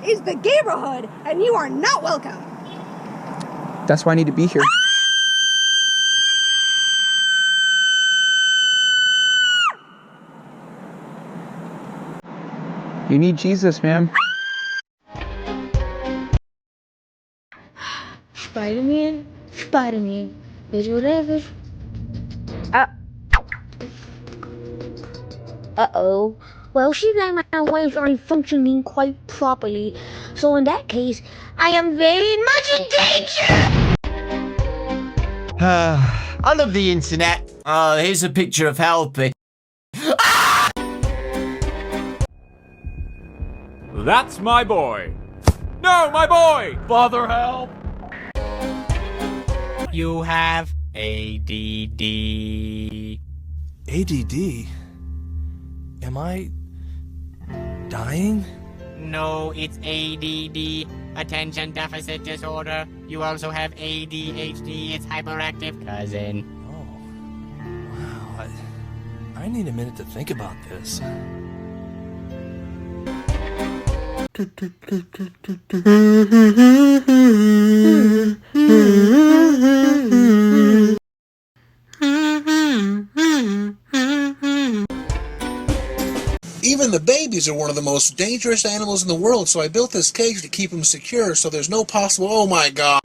is the neighborhood, and you are not welcome. That's why I need to be here. You need Jesus, man. Spider-Man, Spider-Man, is whatever. Uh-oh. Well, seems like my waves aren't functioning quite properly, so in that case, I am very much in danger! I love the internet. Oh, here's a picture of Helpy. That's my boy. No, my boy! Father, help! You have ADD. ADD? Am I dying? No, it's ADD. Attention Deficit Disorder. You also have ADHD. It's hyperactive cousin. Oh. Wow. I need a minute to think about this. Even the babies are one of the most dangerous animals in the world, so I built this cage to keep them secure so there's no possible— oh my god.